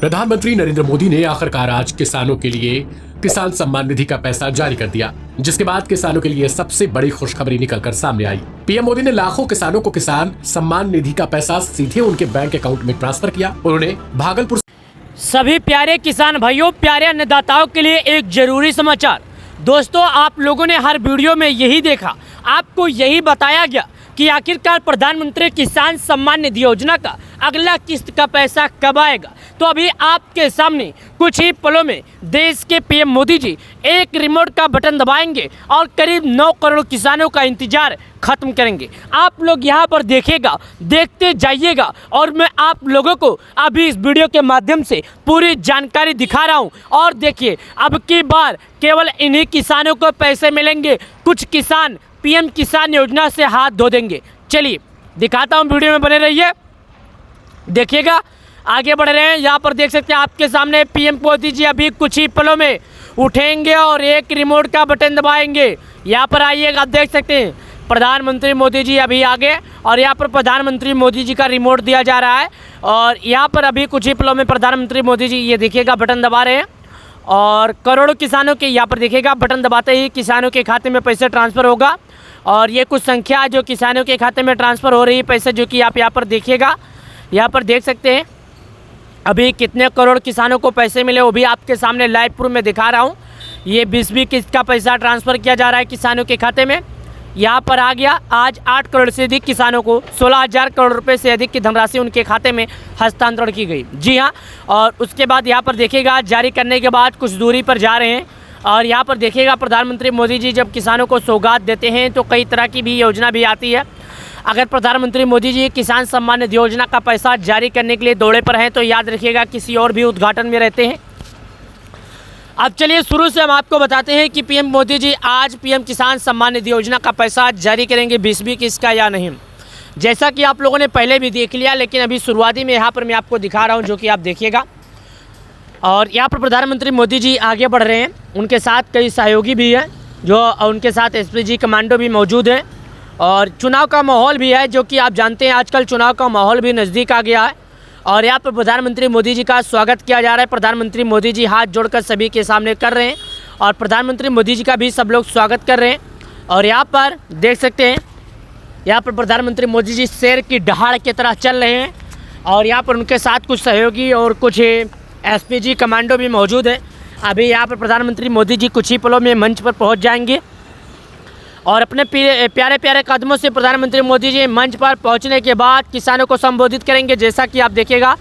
प्रधानमंत्री नरेंद्र मोदी ने आखिरकार आज किसानों के लिए किसान सम्मान निधि का पैसा जारी कर दिया, जिसके बाद किसानों के लिए सबसे बड़ी खुशखबरी निकलकर सामने आई। पीएम मोदी ने लाखों किसानों को किसान सम्मान निधि का पैसा सीधे उनके बैंक अकाउंट में ट्रांसफर किया। उन्होंने भागलपुर सभी प्यारे किसान भाइयों, प्यारे अन्नदाताओं के लिए एक जरूरी समाचार। दोस्तों, आप लोगों ने हर वीडियो में यही देखा, आपको यही बताया गया कि आखिरकार प्रधानमंत्री किसान सम्मान निधि योजना का अगला किस्त का पैसा कब आएगा। तो अभी आपके सामने कुछ ही पलों में देश के पीएम मोदी जी एक रिमोट का बटन दबाएंगे और करीब 9 करोड़ किसानों का इंतजार खत्म करेंगे। आप लोग यहाँ पर देखिएगा, देखते जाइएगा और मैं आप लोगों को अभी इस वीडियो के माध्यम से पूरी जानकारी दिखा रहा हूँ। और देखिए, अब की बार केवल इन्हीं किसानों को पैसे मिलेंगे, कुछ किसान पीएम किसान योजना से हाथ धो देंगे। चलिए दिखाता हूँ, वीडियो में बने रहिए, देखिएगा, आगे बढ़ रहे हैं। यहाँ पर देख सकते हैं आपके सामने पीएम मोदी जी अभी कुछ ही पलों में उठेंगे और एक रिमोट का बटन दबाएंगे। यहाँ पर आइएगा, आप देख सकते हैं प्रधानमंत्री मोदी जी अभी आगे और यहाँ पर प्रधानमंत्री मोदी जी का रिमोट दिया जा रहा है। और यहाँ पर अभी कुछ ही पलों में प्रधानमंत्री मोदी जी ये देखिएगा बटन दबा रहे हैं और करोड़ों किसानों के यहाँ पर देखिएगा बटन दबाते ही किसानों के खाते में पैसे ट्रांसफ़र होगा। और ये कुछ संख्या जो किसानों के खाते में ट्रांसफ़र हो रही है पैसे, जो कि आप यहाँ पर देखिएगा, यहाँ पर देख सकते हैं अभी कितने करोड़ किसानों को पैसे मिले वो भी आपके सामने लाइव प्रूफ में दिखा रहा हूँ। ये 20 किस्त का पैसा ट्रांसफ़र किया जा रहा है किसानों के खाते में। यहाँ पर आ गया, आज 8 करोड़ से अधिक किसानों को 16,000 करोड़ रुपए से अधिक की धनराशि उनके खाते में हस्तांतरण की गई। जी हाँ, और उसके बाद यहाँ पर देखिएगा जारी करने के बाद कुछ दूरी पर जा रहे हैं और यहाँ पर देखिएगा प्रधानमंत्री मोदी जी जब किसानों को सौगात देते हैं तो कई तरह की भी योजना भी आती है। अगर प्रधानमंत्री मोदी जी किसान सम्मान निधि योजना का पैसा जारी करने के लिए दौरे पर हैं तो याद रखिएगा किसी और भी उद्घाटन में रहते हैं। अब चलिए शुरू से हम आपको बताते हैं कि पीएम मोदी जी आज पीएम किसान सम्मान निधि योजना का पैसा जारी करेंगे 20 किस्त का या नहीं। जैसा कि आप लोगों ने पहले भी देख लिया, लेकिन अभी शुरुआती में यहाँ पर मैं आपको दिखा रहा हूँ, जो कि आप देखिएगा। और यहाँ पर प्रधानमंत्री मोदी जी आगे बढ़ रहे हैं, उनके साथ कई सहयोगी भी हैं, जो उनके साथ एसपीजी कमांडो भी मौजूद हैं और चुनाव का माहौल भी है, जो कि आप जानते हैं आजकल चुनाव का माहौल भी नज़दीक आ गया है। और यहाँ पर प्रधानमंत्री मोदी जी का स्वागत किया जा रहा है। प्रधानमंत्री मोदी जी हाथ जोड़कर सभी के सामने कर रहे हैं और प्रधानमंत्री मोदी जी का भी सब लोग स्वागत कर रहे हैं। और यहाँ पर देख सकते हैं, यहाँ पर प्रधानमंत्री मोदी जी शेर की दहाड़ की तरह चल रहे हैं और यहाँ पर उनके साथ कुछ सहयोगी और कुछ एसपीजी कमांडो भी मौजूद है। अभी यहाँ पर प्रधानमंत्री मोदी जी कुछ ही पलों में मंच पर पहुँच जाएंगे और अपने प्यारे प्यारे कदमों से प्रधानमंत्री मोदी जी मंच पर पहुंचने के बाद किसानों को संबोधित करेंगे, जैसा कि आप देखिएगा।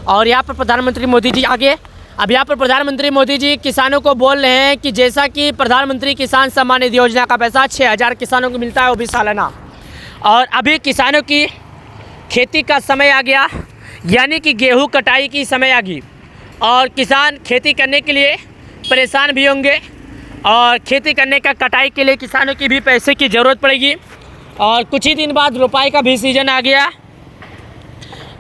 और यहाँ पर प्रधानमंत्री मोदी जी आगे, अब यहाँ पर प्रधानमंत्री मोदी जी किसानों को बोल रहे हैं कि जैसा कि प्रधानमंत्री किसान सम्मान निधि योजना का पैसा 6,000 किसानों को मिलता है, वो भी सालाना। और अभी किसानों की खेती का समय आ गया, यानी कि गेहूँ कटाई की समय आ गई और किसान खेती करने के लिए परेशान भी होंगे और खेती करने का कटाई के लिए किसानों की भी पैसे की ज़रूरत पड़ेगी। और कुछ ही दिन बाद रोपाई का भी सीज़न आ गया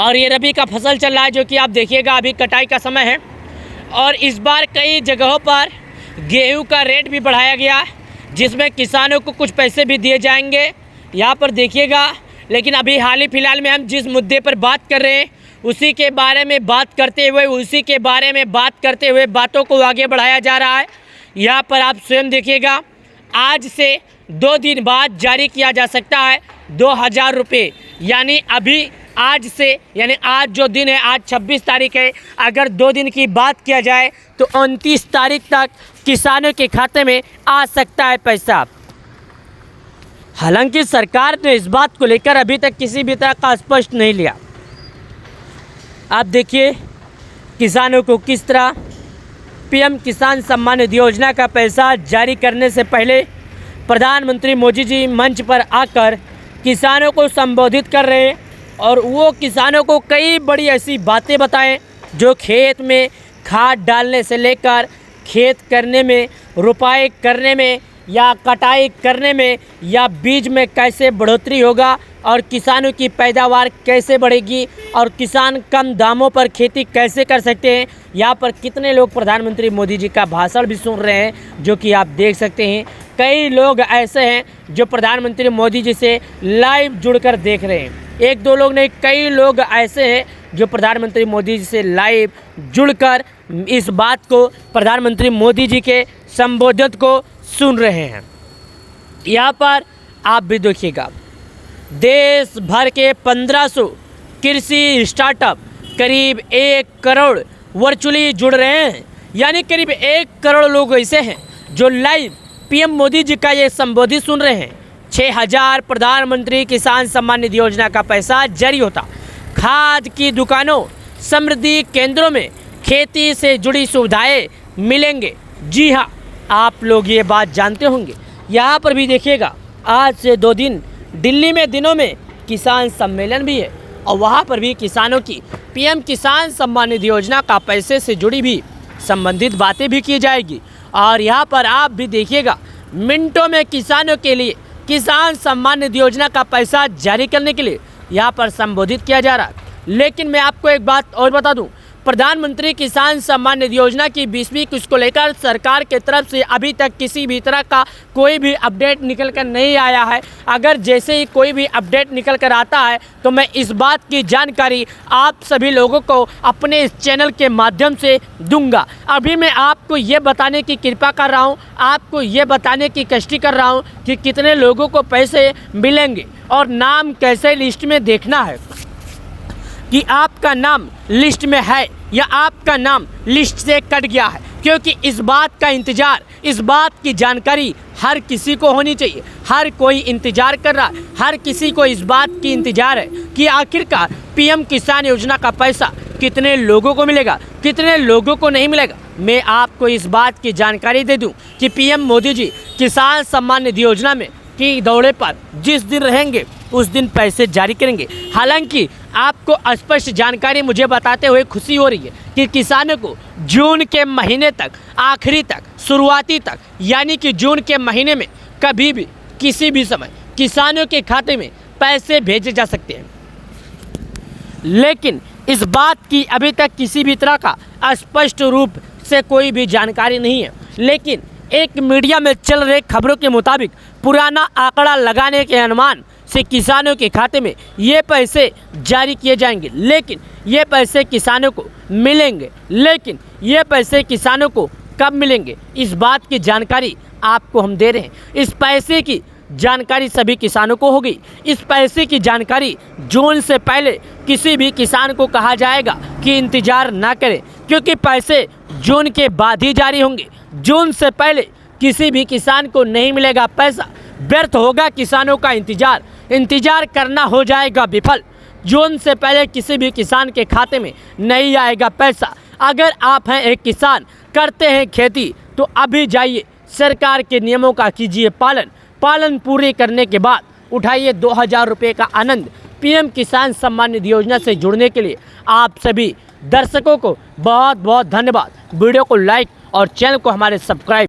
और ये रबी का फसल चल रहा है, जो कि आप देखिएगा अभी कटाई का समय है। और इस बार कई जगहों पर गेहूं का रेट भी बढ़ाया गया, जिसमें किसानों को कुछ पैसे भी दिए जाएंगे, यहाँ पर देखिएगा। लेकिन अभी हाल ही फिलहाल में हम जिस मुद्दे पर बात कर रहे हैं उसी के बारे में बात करते हुए बातों को आगे बढ़ाया जा रहा है। यहाँ पर आप स्वयं देखिएगा, आज से 2 दिन बाद जारी किया जा सकता है 2,000 रुपये, यानी अभी आज से, यानी आज जो दिन है, आज 26 तारीख है, अगर 2 दिन की बात किया जाए तो 29 तारीख तक किसानों के खाते में आ सकता है पैसा। हालांकि सरकार ने इस बात को लेकर अभी तक किसी भी तरह का स्पष्ट नहीं लिया। आप देखिए किसानों को किस तरह पीएम किसान सम्मान निधि योजना का पैसा जारी करने से पहले प्रधानमंत्री मोदी जी मंच पर आकर किसानों को संबोधित कर रहे हैं और वो किसानों को कई बड़ी ऐसी बातें बताएं जो खेत में खाद डालने से लेकर खेत करने में, रुपाई करने में या कटाई करने में या बीज में कैसे बढ़ोतरी होगा और किसानों की पैदावार कैसे बढ़ेगी और किसान कम दामों पर खेती कैसे कर सकते हैं। यहाँ पर कितने लोग प्रधानमंत्री मोदी जी का भाषण भी सुन रहे हैं, जो कि आप देख सकते हैं। कई लोग ऐसे हैं जो प्रधानमंत्री मोदी जी से लाइव जुड़कर देख रहे हैं। एक दो लोग नहीं, कई लोग ऐसे हैं जो प्रधानमंत्री मोदी जी से लाइव जुड़कर इस बात को, प्रधानमंत्री मोदी जी के संबोधित को सुन रहे हैं। यहाँ पर आप भी देखिएगा, देश भर के 1500 कृषि स्टार्टअप करीब 1 करोड़ वर्चुअली जुड़ रहे हैं। यानी करीब 1 करोड़ लोग ऐसे हैं जो लाइव पीएम मोदी जी का ये संबोधित सुन रहे हैं। 6000 प्रधानमंत्री किसान सम्मान निधि योजना का पैसा जारी होता। खाद की दुकानों, समृद्धि केंद्रों में खेती से जुड़ी सुविधाएं मिलेंगे। जी हाँ, आप लोग ये बात जानते होंगे। यहाँ पर भी देखिएगा, आज से 2 दिन दिल्ली में दिनों में किसान सम्मेलन भी है और वहाँ पर भी किसानों की पीएम किसान सम्मान निधि योजना का पैसे से जुड़ी भी संबंधित बातें भी की जाएगी। और यहाँ पर आप भी देखिएगा, मिनटों में किसानों के लिए किसान सम्मान निधि योजना का पैसा जारी करने के लिए यहाँ पर संबोधित किया जा रहा है। लेकिन मैं आपको एक बात और बता दूं, प्रधानमंत्री किसान सम्मान निधि योजना की 20वीं किस्त को लेकर सरकार की तरफ से अभी तक किसी भी तरह का कोई भी अपडेट निकल कर नहीं आया है। अगर जैसे ही कोई भी अपडेट निकल कर आता है तो मैं इस बात की जानकारी आप सभी लोगों को अपने इस चैनल के माध्यम से दूंगा। अभी मैं आपको ये बताने की कृपा कर रहा हूँ, आपको ये बताने की कष्टी कर रहा हूँ कि कितने लोगों को पैसे मिलेंगे और नाम कैसे लिस्ट में देखना है कि आपका नाम लिस्ट में है या आपका नाम लिस्ट से कट गया है। क्योंकि इस बात का इंतज़ार, इस बात की जानकारी हर किसी को होनी चाहिए। हर कोई इंतज़ार कर रहा है, हर किसी को इस बात की इंतज़ार है कि आखिरकार पीएम किसान योजना का पैसा कितने लोगों को मिलेगा, कितने लोगों को नहीं मिलेगा। मैं आपको इस बात की जानकारी दे दूं कि पीएम मोदी जी किसान सम्मान निधि योजना में की दौरे पर जिस दिन रहेंगे उस दिन पैसे जारी करेंगे। हालांकि आपको स्पष्ट जानकारी मुझे बताते हुए खुशी हो रही है कि किसानों को जून के महीने तक, आखिरी तक, शुरुआती तक, यानी कि जून के महीने में कभी भी किसी भी समय किसानों के खाते में पैसे भेजे जा सकते हैं। लेकिन इस बात की अभी तक किसी भी तरह का स्पष्ट रूप से कोई भी जानकारी नहीं है। लेकिन एक मीडिया में चल रहे खबरों के मुताबिक पुराना आंकड़ा लगाने के अनुमान से किसानों के खाते में ये पैसे जारी किए जाएंगे। लेकिन ये पैसे किसानों को मिलेंगे, लेकिन ये पैसे किसानों को कब मिलेंगे, इस बात की जानकारी आपको हम दे रहे हैं। इस पैसे की जानकारी सभी किसानों को होगी। इस पैसे की जानकारी जून से पहले किसी भी किसान को कहा जाएगा कि इंतज़ार ना करें, क्योंकि पैसे जून के बाद ही जारी होंगे। जून से पहले किसी भी किसान को नहीं मिलेगा पैसा, व्यर्थ होगा किसानों का इंतजार करना हो जाएगा विफल। जून से पहले किसी भी किसान के खाते में नहीं आएगा पैसा। अगर आप हैं एक किसान, करते हैं खेती, तो अभी जाइए सरकार के नियमों का कीजिए पालन पूरे करने के बाद उठाइए 2000 रुपये का आनंद। पीएम किसान सम्मान निधि योजना से जुड़ने के लिए आप सभी दर्शकों को बहुत बहुत धन्यवाद। वीडियो को लाइक और चैनल को हमारे सब्सक्राइब